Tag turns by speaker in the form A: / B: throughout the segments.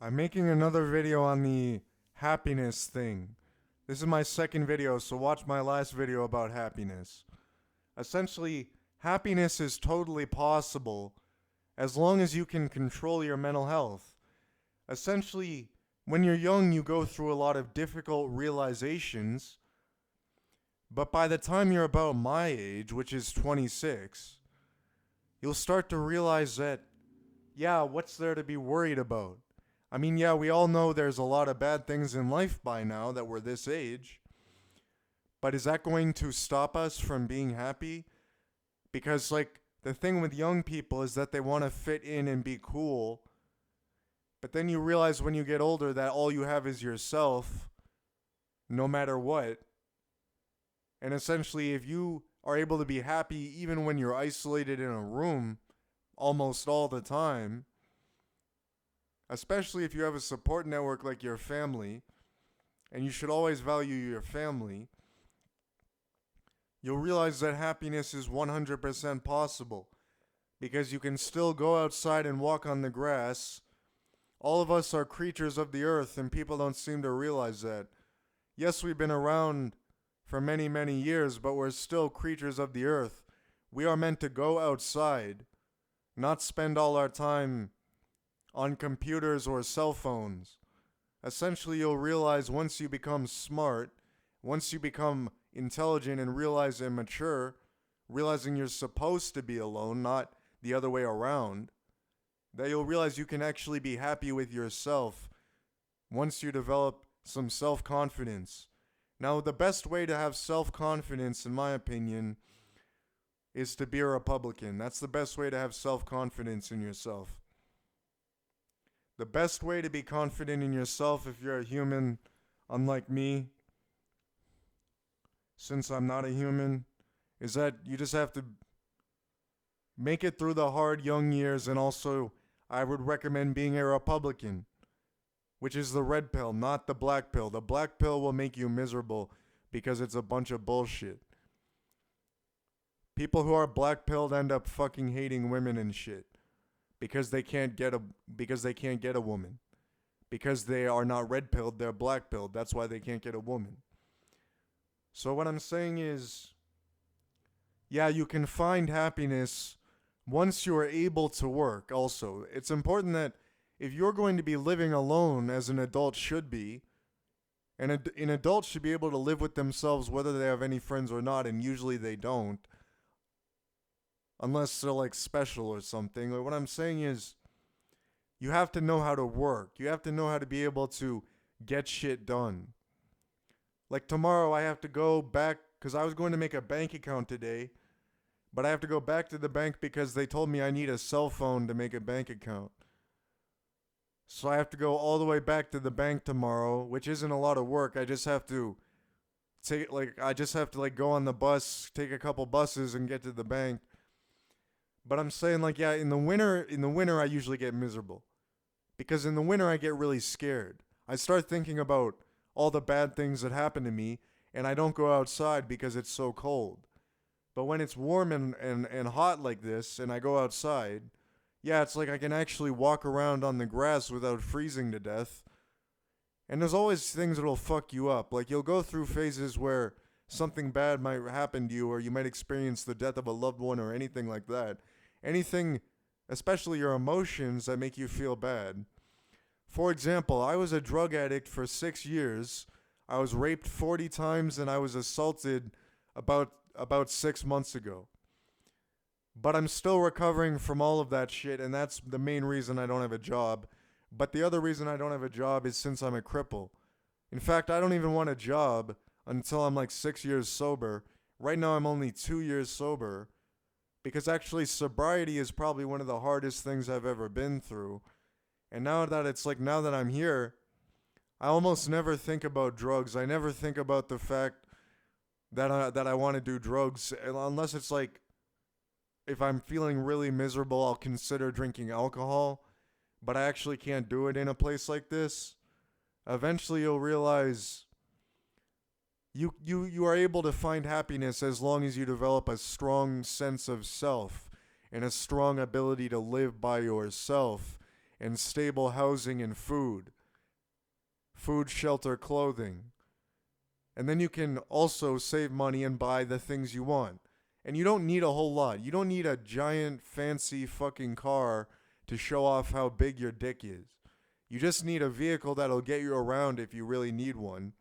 A: I'm making another video on the happiness thing. This is my second video, so watch my last video about happiness. Essentially, happiness is totally possible as long as you can control your mental health. Essentially, when you're young, you go through a lot of difficult realizations, but by the time you're about my age, which is 26, you'll start to realize that, yeah, what's there to be worried about? I mean, yeah, we all know there's a lot of bad things in life by now that we're this age. But is that going to stop us from being happy? Because, like, the thing with young people is that they want to fit in and be cool. But then you realize when you get older that all you have is yourself, no matter what. And essentially, if you are able to be happy even when you're isolated in a room almost all the time, especially if you have a support network like your family, and you should always value your family, you'll realize that happiness is 100% possible because you can still go outside and walk on the grass. All of us are creatures of the earth, and people don't seem to realize that. Yes, we've been around for many, many years, but we're still creatures of the earth. We are meant to go outside, not spend all our time on computers or cell phones. Essentially, you'll realize once you become smart, once you become intelligent and realize and mature, realizing you're supposed to be alone, not the other way around, that you'll realize you can actually be happy with yourself once you develop some self-confidence. Now, the best way to have self-confidence, in my opinion, is to be a Republican. That's the best way to have self-confidence in yourself. The best way to be confident in yourself if you're a human, unlike me, since I'm not a human, is that you just have to make it through the hard young years. And also, I would recommend being a Republican, which is the red pill, not the black pill. The black pill will make you miserable because it's a bunch of bullshit. People who are black pilled end up fucking hating women and shit because they can't get a woman. Because they are not red pilled, they're black pilled. That's why they can't get a woman. So what I'm saying is, yeah, you can find happiness once you are able to work. Also, it's important that if you're going to be living alone, as an adult should be, and an adult should be able to live with themselves whether they have any friends or not, and usually they don't, unless they're like special or something. Like, what I'm saying is, you have to know how to work. You have to know how to be able to get shit done. Like tomorrow I have to go back because I was going to make a bank account today, but I have to go back to the bank because they told me I need a cell phone to make a bank account. So I have to go all the way back to the bank tomorrow, which isn't a lot of work. I just have to go on the bus, take a couple buses and get to the bank. But I'm saying, like, yeah, in the winter I usually get miserable. Because in the winter I get really scared. I start thinking about all the bad things that happen to me, and I don't go outside because it's so cold. But when it's warm and hot like this, and I go outside, yeah, it's like I can actually walk around on the grass without freezing to death. And there's always things that'll fuck you up. Like, you'll go through phases where something bad might happen to you, or you might experience the death of a loved one or anything like that. Anything, especially your emotions, that make you feel bad. For example, I was a drug addict for 6 years. I was raped 40 times and I was assaulted about 6 months ago. But I'm still recovering from all of that shit, and that's the main reason I don't have a job. But the other reason I don't have a job is since I'm a cripple. In fact, I don't even want a job until I'm like 6 years sober. Right now I'm only 2 years sober. Because actually sobriety is probably one of the hardest things I've ever been through. And now that I'm here, I almost never think about drugs. I never think about the fact that I want to do drugs, unless it's like, if I'm feeling really miserable, I'll consider drinking alcohol, but I actually can't do it in a place like this. Eventually you'll realize you are able to find happiness as long as you develop a strong sense of self and a strong ability to live by yourself and stable housing and food. Food, shelter, clothing. And then you can also save money and buy the things you want. And you don't need a whole lot. You don't need a giant fancy fucking car to show off how big your dick is. You just need a vehicle that'll get you around if you really need one.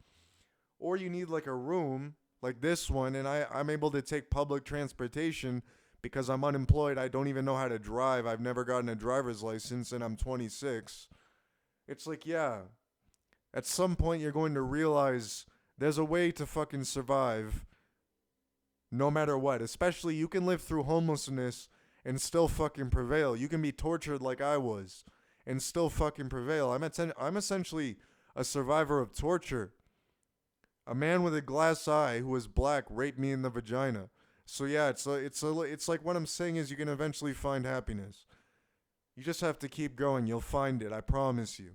A: Or you need like a room like this one, and I'm able to take public transportation because I'm unemployed. I don't even know how to drive. I've never gotten a driver's license, and I'm 26. It's like, yeah, at some point you're going to realize there's a way to fucking survive no matter what. Especially you can live through homelessness and still fucking prevail. You can be tortured like I was and still fucking prevail. I'm essentially a survivor of torture. A man with a glass eye who was black raped me in the vagina. So yeah, it's like what I'm saying is you can eventually find happiness. You just have to keep going. You'll find it. I promise you.